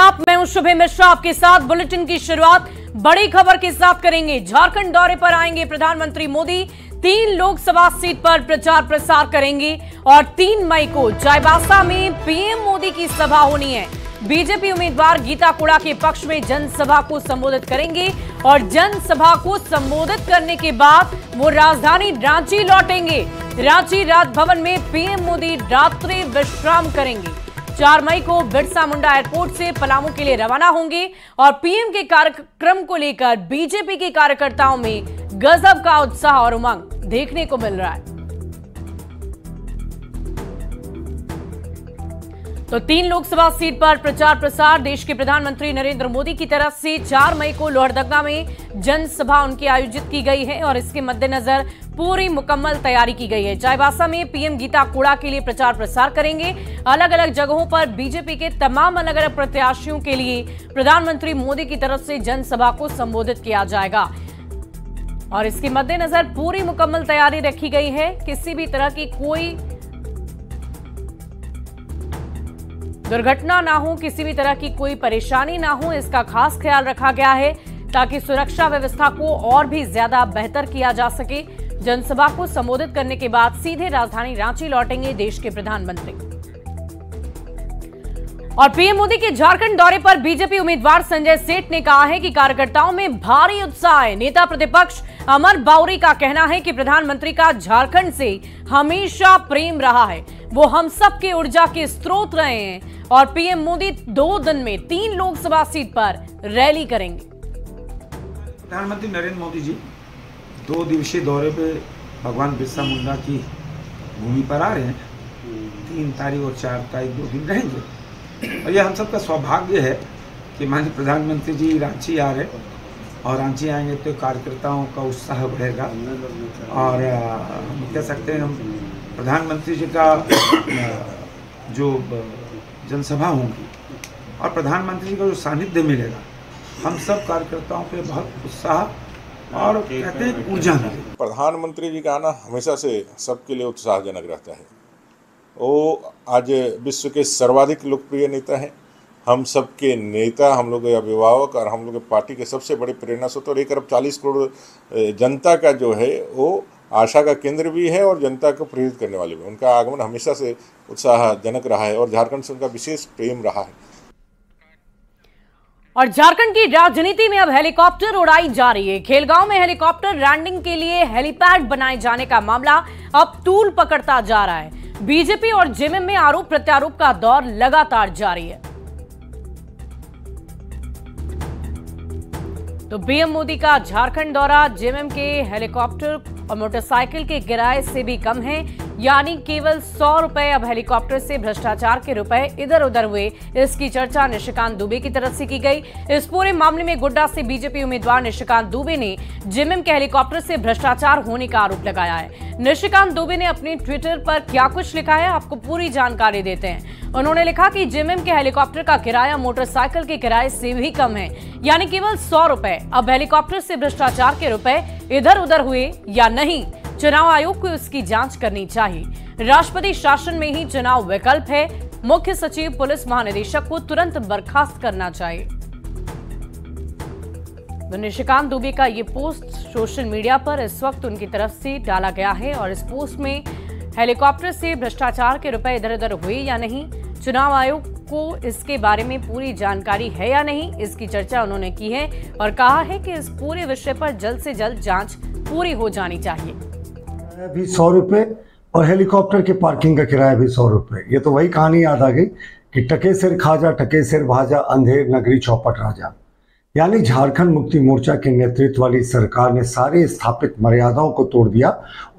आप, मैं हूं शुभे मिश्रा। आपके साथ बुलेटिन की शुरुआत बड़ी खबर के साथ करेंगे। झारखंड दौरे पर आएंगे प्रधानमंत्री मोदी। 3 लोकसभा सीट पर प्रचार प्रसार करेंगे और 3 मई को चाईबासा में पीएम मोदी की सभा होनी है। बीजेपी उम्मीदवार गीता कोड़ा के पक्ष में जनसभा को संबोधित करेंगे और जनसभा को संबोधित करने के बाद वो राजधानी रांची लौटेंगे। रांची राजभवन में पीएम मोदी रात्रि विश्राम करेंगे। 4 मई को बिरसा मुंडा एयरपोर्ट से पलामू के लिए रवाना होंगे और पीएम के कार्यक्रम को लेकर बीजेपी के कार्यकर्ताओं में गजब का उत्साह और उमंग देखने को मिल रहा है। तो 3 लोकसभा सीट पर प्रचार प्रसार देश के प्रधानमंत्री नरेंद्र मोदी की तरफ से 4 मई को लोहरदगा में जनसभा उनकी आयोजित की गई है और इसके मद्देनजर पूरी मुकम्मल तैयारी की गई है। चाईबासा में पीएम गीता कोड़ा के लिए प्रचार प्रसार करेंगे। अलग अलग जगहों पर बीजेपी के तमाम अलग अलग प्रत्याशियों के लिए प्रधानमंत्री मोदी की तरफ से जनसभा को संबोधित किया जाएगा और इसके मद्देनजर पूरी मुकम्मल तैयारी रखी गई है। किसी भी तरह की कोई दुर्घटना ना हो, किसी भी तरह की कोई परेशानी ना हो, इसका खास ख्याल रखा गया है ताकि सुरक्षा व्यवस्था को और भी ज्यादा बेहतर किया जा सके। जनसभा को संबोधित करने के बाद सीधे राजधानी रांची लौटेंगे देश के प्रधानमंत्री। और पीएम मोदी के झारखंड दौरे पर बीजेपी उम्मीदवार संजय सेठ ने कहा है कि कार्यकर्ताओं में भारी उत्साह है। नेता प्रतिपक्ष अमर बाउरी का कहना है कि प्रधानमंत्री का झारखंड से हमेशा प्रेम रहा है, वो हम सब के ऊर्जा के स्रोत रहे हैं और पीएम मोदी 2 दिन में 3 लोकसभा सीट पर रैली करेंगे। प्रधानमंत्री नरेंद्र मोदी जी 2 दिवसीय दौरे पे भगवान बिरसा मुंडा की भूमि पर आ रहे हैं। 3 तारीख और 4 तारीख 2 दिन रहेंगे और यह हम सबका सौभाग्य है कि माननीय प्रधानमंत्री जी रांची आ रहे हैं और रांची आएंगे तो कार्यकर्ताओं का उत्साह बढ़ेगा और हम कह सकते हैं हम प्रधानमंत्री जी का जो जनसभा होंगी और प्रधानमंत्री जी का जो सानिध्य मिलेगा, हम सब कार्यकर्ताओं पे बहुत उत्साह और कहते हैं ऊर्जा मिलेगी। प्रधानमंत्री जी का आना हमेशा से सबके लिए उत्साहजनक रहता है। वो आज विश्व के सर्वाधिक लोकप्रिय नेता हैं। हम सबके नेता, हम लोग के अभिभावक और हम लोग के पार्टी के सबसे बड़े प्रेरणा स्रोत और 1 अरब 40 करोड़ जनता का जो है वो आशा का केंद्र भी है और जनता को प्रेरित करने वाले भी। उनका आगमन हमेशा से उत्साहजनक रहा है और झारखंड से उनका विशेष प्रेम रहा है। और झारखंड की राजनीति में अब हेलीकॉप्टर उड़ाई जा रही है। खेलगांव में हेलीकॉप्टर लैंडिंग के लिए हेलीपैड बनाए जाने का मामला अब तूल पकड़ता जा रहा है। बीजेपी और जेएमएम में आरोप प्रत्यारोप का दौर लगातार जारी है। तो पीएम मोदी का झारखंड दौरा जेएमएम के हेलीकॉप्टर और मोटरसाइकिल के किराए से भी कम है, यानी केवल 100 रुपए अब हेलीकॉप्टर से भ्रष्टाचार के रुपए इधर उधर हुए। इसकी चर्चा निशिकांत दुबे की तरफ से की गई। इस पूरे मामले में गोड्डा से बीजेपी उम्मीदवार निशिकांत दुबे ने जेएमएम के हेलीकॉप्टर से भ्रष्टाचार होने का आरोप लगाया है। निशिकांत दुबे ने अपने ट्विटर पर क्या कुछ लिखा है, आपको पूरी जानकारी देते हैं। उन्होंने लिखा कि जेएमएम के हेलीकॉप्टर का किराया मोटरसाइकिल के किराए से भी कम है, यानी केवल 100 रुपए। अब हेलीकॉप्टर से भ्रष्टाचार के रुपए इधर उधर हुए या नहीं, चुनाव आयोग को इसकी जांच करनी चाहिए। राष्ट्रपति शासन में ही चुनाव विकल्प है। मुख्य सचिव पुलिस महानिदेशक को तुरंत बर्खास्त करना चाहिए। निशिकांत दुबे का ये पोस्ट सोशल मीडिया पर इस वक्त उनकी तरफ से डाला गया है और इस पोस्ट में हेलीकॉप्टर से भ्रष्टाचार के रुपए इधर उधर हुए या नहीं, चुनाव आयोग को इसके बारे में पूरी जानकारी है या नहीं, इसकी चर्चा उन्होंने की है और कहा है कि इस पूरे विषय पर जल्द से जल्द जांच पूरी हो जानी चाहिए। भी 100 रुपए और हेलीकॉप्टर के पार्किंग का किराया भी 100 रुपए। ये तो वही कहानी याद आ गई कि टके सिर खाजा टके सिर भाजा, अंधेर नगरी चौपट राजा। यानी झारखंड मुक्ति मोर्चा के नेतृत्व वाली सरकार ने सारी स्थापित मर्यादाओं को तोड़ दिया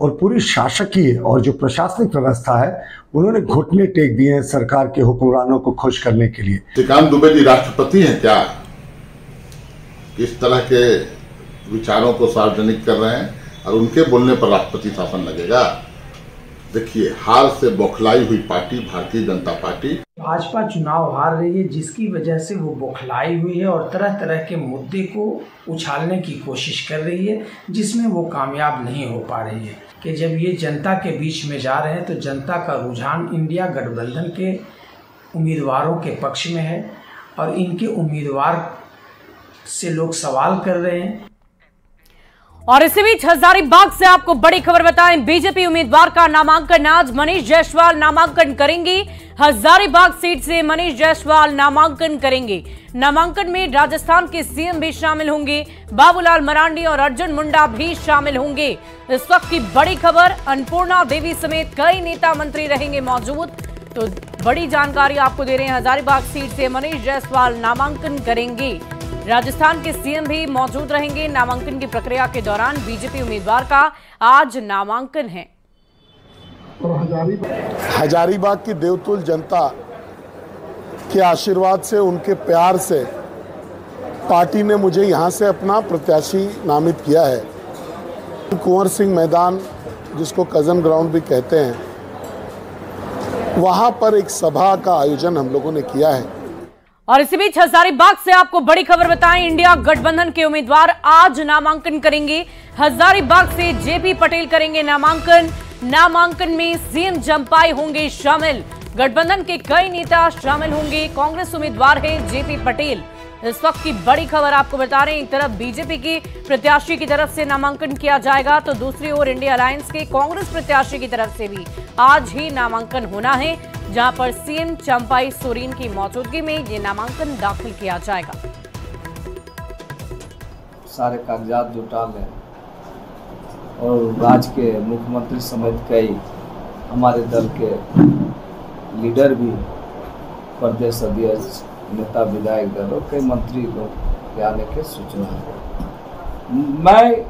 और पूरी शासकीय और जो प्रशासनिक व्यवस्था है उन्होंने घुटने टेक दिए हैं सरकार के हुक्मरानों को खुश करने के लिए। निशिकांत दुबे जी राष्ट्रपति हैं क्या? किस तरह के विचारों को सार्वजनिक कर रहे हैं और उनके बोलने पर राष्ट्रपति शासन लगेगा? देखिए, हार से बौखलाई हुई पार्टी भारतीय जनता पार्टी, भाजपा चुनाव हार रही है जिसकी वजह से वो बौखलाई हुई है और तरह तरह के मुद्दे को उछालने की कोशिश कर रही है, जिसमें वो कामयाब नहीं हो पा रही है। कि जब ये जनता के बीच में जा रहे हैं तो जनता का रुझान इंडिया गठबंधन के उम्मीदवारों के पक्ष में है और इनके उम्मीदवार से लोग सवाल कर रहे हैं। और इसी बीच हजारीबाग से आपको बड़ी खबर बताएं, बीजेपी उम्मीदवार का नामांकन आज। मनीष जायसवाल नामांकन करेंगे। हजारीबाग सीट से मनीष जायसवाल नामांकन करेंगे। नामांकन में राजस्थान के सीएम भी शामिल होंगे, बाबूलाल मरांडी और अर्जुन मुंडा भी शामिल होंगे। इस वक्त की बड़ी खबर, अन्नपूर्णा देवी समेत कई नेता मंत्री रहेंगे मौजूद। तो बड़ी जानकारी आपको दे रहे हैं, हजारीबाग सीट से मनीष जायसवाल नामांकन करेंगे। राजस्थान के सीएम भी मौजूद रहेंगे। नामांकन की प्रक्रिया के दौरान बीजेपी उम्मीदवार का आज नामांकन है। हजारीबाग की देवतुल जनता के आशीर्वाद से, उनके प्यार से पार्टी ने मुझे यहां से अपना प्रत्याशी नामित किया है। कुंवर सिंह मैदान, जिसको कजन ग्राउंड भी कहते हैं, वहां पर एक सभा का आयोजन हम लोगों ने किया है। और इसी बीच हजारीबाग से आपको बड़ी खबर बताएं, इंडिया गठबंधन के उम्मीदवार आज नामांकन करेंगे। हजारीबाग से जेपी पटेल करेंगे नामांकन। नामांकन में सीएम जम्पाई होंगे शामिल। गठबंधन के कई नेता शामिल होंगे। कांग्रेस उम्मीदवार है जेपी पटेल। इस वक्त की बड़ी खबर आपको बता रहे हैं, एक तरफ बीजेपी की प्रत्याशी की तरफ से नामांकन किया जाएगा, तो दूसरी ओर इंडिया अलायंस के कांग्रेस प्रत्याशी की तरफ से भी आज ही नामांकन होना है, जहां पर सीएम चंपाई सोरेन की मौजूदगी में ये नामांकन दाखिल किया जाएगा। सारे कागजात जुटा लें और राज्य के मुख्यमंत्री समेत कई हमारे दल के लीडर भी, प्रदेश अध्यक्ष, नेता, विधायक दल और कई मंत्री लोग के आने के सूचना है। मैं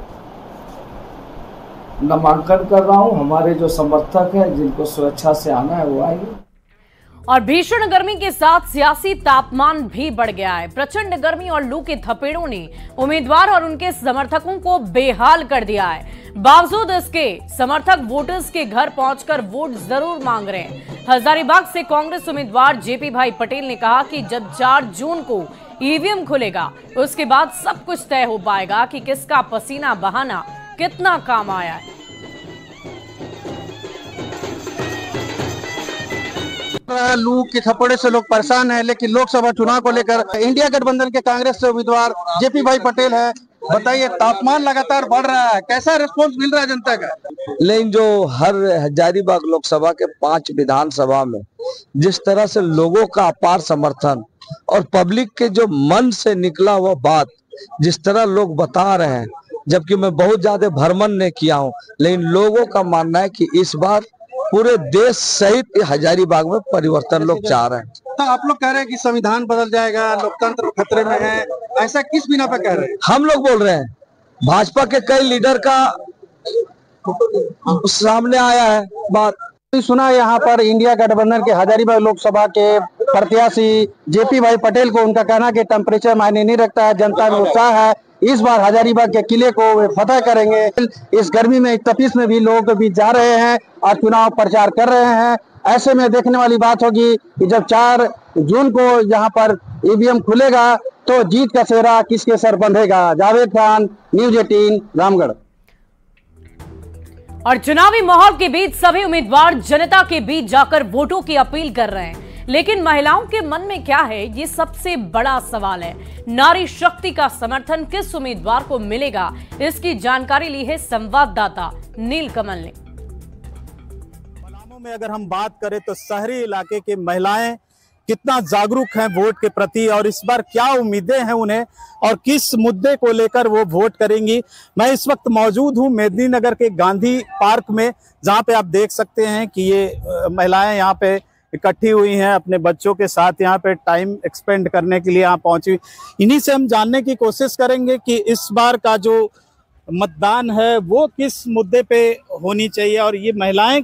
नामांकन कर रहा हूं। हमारे जो समर्थक हैं, जिनको स्वेच्छा से आना है, वो आएंगे। और भीषण गर्मी के साथ सियासी तापमान भी बढ़ गया है। प्रचंड गर्मी और लू के थपेड़ों ने उम्मीदवार और उनके समर्थकों को बेहाल कर दिया है। बावजूद इसके समर्थक वोटर्स के घर पहुंचकर वोट जरूर मांग रहे हैं। हजारीबाग से कांग्रेस उम्मीदवार जेपी भाई पटेल ने कहा कि जब 4 जून को ईवीएम खुलेगा, उसके बाद सब कुछ तय हो पाएगा कि किसका पसीना बहाना कितना काम आया है। लू के थप्पड़े से लोग परेशान हैं, लेकिन लोकसभा चुनाव को लेकर इंडिया गठबंधन के कांग्रेस से उम्मीदवार जेपी भाई पटेल है। बताइए, तापमान लगातार बढ़ रहा है, कैसा रिस्पांस मिल रहा है जनता का? लेकिन जो हर हजारीबाग लोकसभा के 5 विधानसभा में जिस तरह से लोगों का अपार समर्थन और पब्लिक के जो मन से निकला हुआ बात, जिस तरह लोग बता रहे हैं, जबकि मैं बहुत ज्यादा भ्रमण नहीं किया हूं, लेकिन लोगों का मानना है कि इस बार पूरे देश सहित हजारीबाग में परिवर्तन लोग चाह रहे हैं। तो आप लोग कह रहे हैं कि संविधान बदल जाएगा, लोकतंत्र खतरे में है, ऐसा किस बिना पे कह रहे हैं? हम लोग बोल रहे हैं, भाजपा के कई लीडर का सामने आया है बात। सुना यहाँ पर इंडिया गठबंधन के हजारीबाग लोकसभा के प्रत्याशी जेपी भाई पटेल को उनका कहना कि टेम्परेचर मायने नहीं रखता है, जनता में उत्साह है, इस बार हजारीबाग के किले को वे फतह करेंगे। इस गर्मी में, इस तपिश में भी लोग भी जा रहे हैं और चुनाव प्रचार कर रहे हैं। ऐसे में देखने वाली बात होगी कि जब 4 जून को यहाँ पर ईवीएम खुलेगा तो जीत का सेहरा किसके सर बंधेगा। जावेद खान, न्यूज़ 18, रामगढ़। और चुनावी माहौल के बीच सभी उम्मीदवार जनता के बीच जाकर वोटों की अपील कर रहे हैं, लेकिन महिलाओं के मन में क्या है, ये सबसे बड़ा सवाल है। नारी शक्ति का समर्थन किस उम्मीदवार को मिलेगा, इसकी जानकारी ली है संवाददाता नील कमल ने। पलामू में अगर हम बात करें तो शहरी इलाके की महिलाएं कितना जागरूक हैं वोट के प्रति, और इस बार क्या उम्मीदें हैं उन्हें और किस मुद्दे को लेकर वो वोट करेंगी। मैं इस वक्त मौजूद हूं मेदिनीनगर के गांधी पार्क में, जहां पे आप देख सकते हैं कि ये महिलाएं यहाँ पे इकट्ठी हुई हैं, अपने बच्चों के साथ यहाँ पे टाइम एक्सपेंड करने के लिए यहाँ पहुंची। इन्हीं से हम जानने की कोशिश करेंगे कि इस बार का जो मतदान है वो किस मुद्दे पे होनी चाहिए, और ये महिलाएं,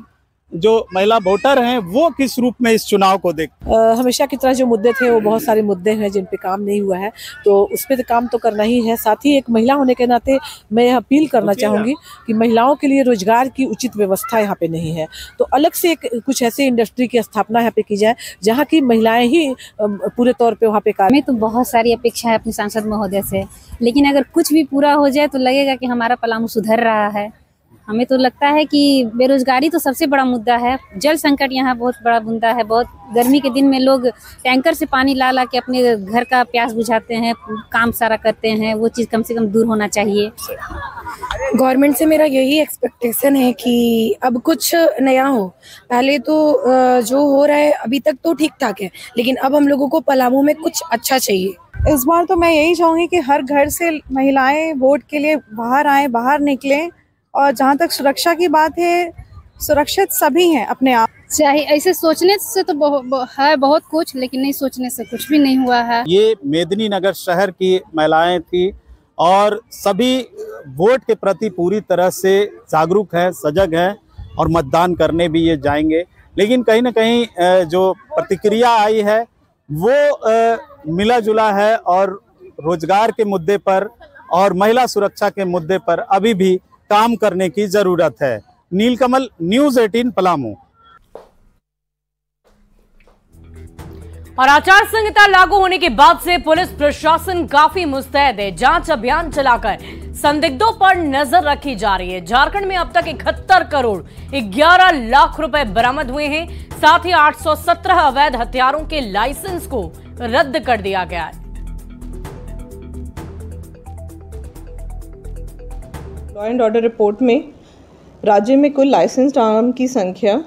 जो महिला वोटर हैं, वो किस रूप में इस चुनाव को देख। हमेशा की तरह जो मुद्दे थे वो बहुत सारे मुद्दे हैं जिन पे काम नहीं हुआ है, तो उस पे तो काम तो करना ही है। साथ ही एक महिला होने के नाते मैं यह अपील करना चाहूँगी कि महिलाओं के लिए रोजगार की उचित व्यवस्था यहाँ पे नहीं है, तो अलग से कुछ ऐसे इंडस्ट्री की स्थापना यहाँ पे की जाए जहाँ की महिलाएं ही पूरे तौर पे वहाँ पे कार्य। तो बहुत सारी अपेक्षा है अपने सांसद महोदय से, लेकिन अगर कुछ भी पूरा हो जाए तो लगेगा कि हमारा पलामू सुधर रहा है। हमें तो लगता है कि बेरोजगारी तो सबसे बड़ा मुद्दा है। जल संकट यहाँ बहुत बड़ा मुद्दा है। बहुत गर्मी के दिन में लोग टैंकर से पानी ला ला के अपने घर का प्यास बुझाते हैं, काम सारा करते हैं। वो चीज़ कम से कम दूर होना चाहिए। गवर्नमेंट से मेरा यही एक्सपेक्टेशन है कि अब कुछ नया हो। पहले तो जो हो रहा है अभी तक तो ठीक ठाक है, लेकिन अब हम लोगों को पलामू में कुछ अच्छा चाहिए। इस बार तो मैं यही चाहूँगी कि हर घर से महिलाएं वोट के लिए बाहर आएँ, बाहर निकलें। और जहाँ तक सुरक्षा की बात है, सुरक्षित सभी हैं अपने आप। चाहे ऐसे सोचने से तो बहुत कुछ, लेकिन नहीं सोचने से कुछ भी नहीं हुआ है। ये मेदिनीनगर शहर की महिलाएं थी और सभी वोट के प्रति पूरी तरह से जागरूक हैं, सजग हैं और मतदान करने भी ये जाएंगे। लेकिन कहीं ना कहीं जो प्रतिक्रिया आई है वो मिला जुला है और रोजगार के मुद्दे पर और महिला सुरक्षा के मुद्दे पर अभी भी काम करने की जरूरत है। नीलकमल, न्यूज़ 18 पलामू। और आचार संहिता लागू होने के बाद से पुलिस प्रशासन काफी मुस्तैद है। जांच अभियान चलाकर संदिग्धों पर नजर रखी जा रही है। झारखंड में अब तक 71 करोड़ 11 लाख रुपए बरामद हुए हैं। साथ ही 817 अवैध हथियारों के लाइसेंस को रद्द कर दिया गया है। लॉ एंड ऑर्डर रिपोर्ट में राज्य में कुल लाइसेंस्ड आर्म की संख्या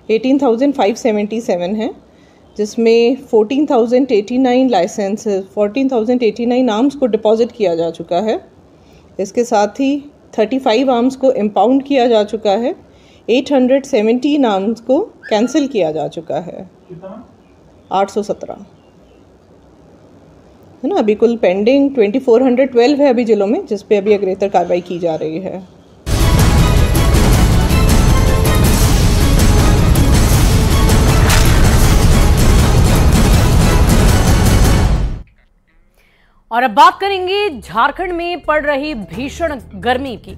18,577 है, जिसमें 14,089 आर्म्स को डिपॉजिट किया जा चुका है। इसके साथ ही 35 आर्म्स को इम्पाउंड किया जा चुका है। 817 आर्म्स को कैंसिल किया जा चुका है। 817 है ना। अभी कुल पेंडिंग 2412 है अभी जिलों में, जिस पे अभी अग्रेतर कार्रवाई की जा रही है। और अब बात करेंगे झारखंड में पड़ रही भीषण गर्मी की।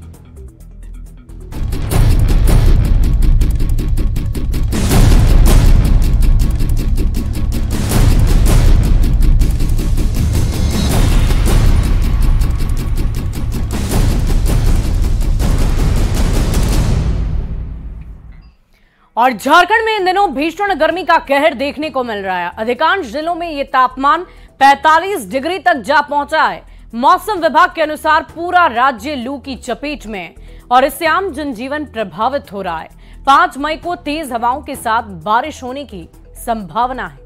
और झारखंड में इन दिनों भीषण गर्मी का कहर देखने को मिल रहा है। अधिकांश जिलों में ये तापमान 45 डिग्री तक जा पहुंचा है। मौसम विभाग के अनुसार पूरा राज्य लू की चपेट में है और इससे आम जनजीवन प्रभावित हो रहा है। 5 मई को तेज हवाओं के साथ बारिश होने की संभावना है।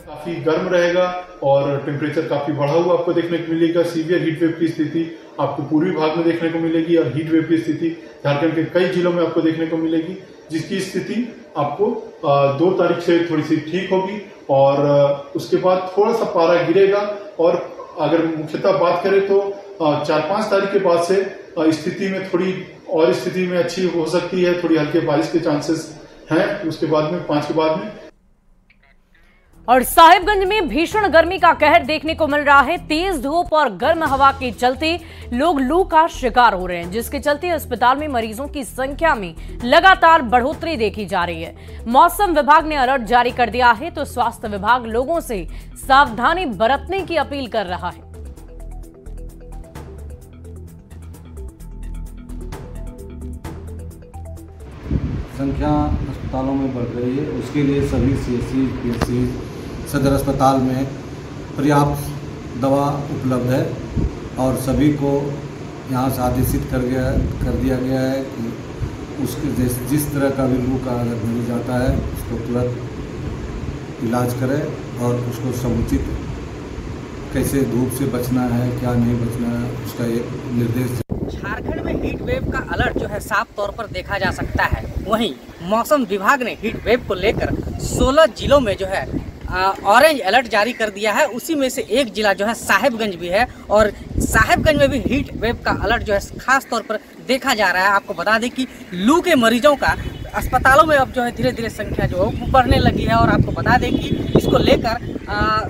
काफी गर्म रहेगा और टेम्परेचर काफी बढ़ा हुआ आपको देखने को मिलेगा। सीवियर हीट वेव की स्थिति आपको पूर्वी भाग में देखने को मिलेगी और हीट वेव की स्थिति झारखंड के कई जिलों में आपको देखने को मिलेगी, जिसकी स्थिति आपको 2 तारीख से थोड़ी सी ठीक होगी और उसके बाद थोड़ा सा पारा गिरेगा। और अगर मुख्यतः बात करें तो 4-5 तारीख के बाद से स्थिति में थोड़ी और स्थिति में अच्छी हो सकती है। थोड़ी हल्के बारिश के चांसेस हैं उसके बाद में 5 के बाद में। और साहिबगंज में भीषण गर्मी का कहर देखने को मिल रहा है। तेज धूप और गर्म हवा के चलते लोग लू का शिकार हो रहे हैं, जिसके चलते अस्पताल में मरीजों की संख्या में लगातार बढ़ोतरी देखी जा रही है। मौसम विभाग ने अलर्ट जारी कर दिया है तो स्वास्थ्य विभाग लोगों से सावधानी बरतने की अपील कर रहा है। संख्या अस्पतालों में बढ़ रही है, उसके लिए सभी CSC, PSC, सदर अस्पताल में पर्याप्त दवा उपलब्ध है और सभी को यहाँ से आदेशित कर दिया गया है कि उसके जिस तरह का भी लू का अगर मिल जाता है उसको तुरंत इलाज करें और उसको समुचित कैसे धूप से बचना है, क्या नहीं बचना है, उसका एक निर्देश। झारखंड में हीट वेव का अलर्ट जो है साफ तौर पर देखा जा सकता है। वहीं मौसम विभाग ने हीट वेव को लेकर 16 जिलों में जो है ऑरेंज अलर्ट जारी कर दिया है। उसी में से एक जिला जो है साहिबगंज भी है और साहिबगंज में भी हीट वेव का अलर्ट जो है खास तौर पर देखा जा रहा है। आपको बता दें कि लू के मरीजों का अस्पतालों में अब जो है धीरे धीरे संख्या जो है बढ़ने लगी है और आपको बता दें कि इसको लेकर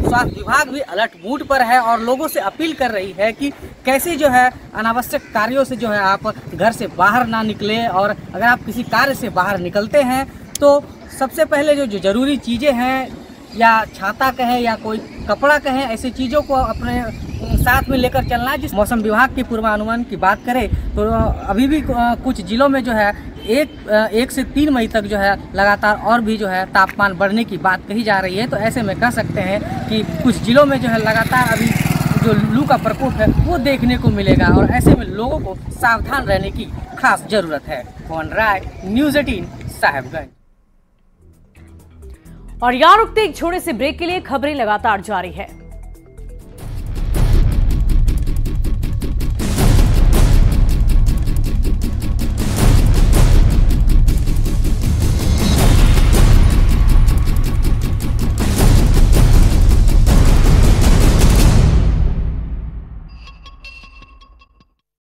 स्वास्थ्य विभाग भी अलर्ट मूड पर है और लोगों से अपील कर रही है कि कैसे जो है अनावश्यक कार्यों से जो है आप घर से बाहर ना निकलें और अगर आप किसी कार्य से बाहर निकलते हैं तो सबसे पहले जो ज़रूरी चीज़ें हैं या छाता कहें या कोई कपड़ा कहें, ऐसी चीज़ों को अपने साथ में लेकर चलना है। जिस मौसम विभाग के पूर्वानुमान की बात करें तो अभी भी कुछ जिलों में जो है एक से 3 मई तक जो है लगातार और भी जो है तापमान बढ़ने की बात कही जा रही है। तो ऐसे में कह सकते हैं कि कुछ जिलों में जो है लगातार अभी जो लू का प्रकोप है वो देखने को मिलेगा और ऐसे में लोगों को सावधान रहने की खास जरूरत है। पवन राय, न्यूज़ 18 साहेबगंज। और यहाँ रुकते एक छोटे से ब्रेक के लिए खबरें लगातार जारी है।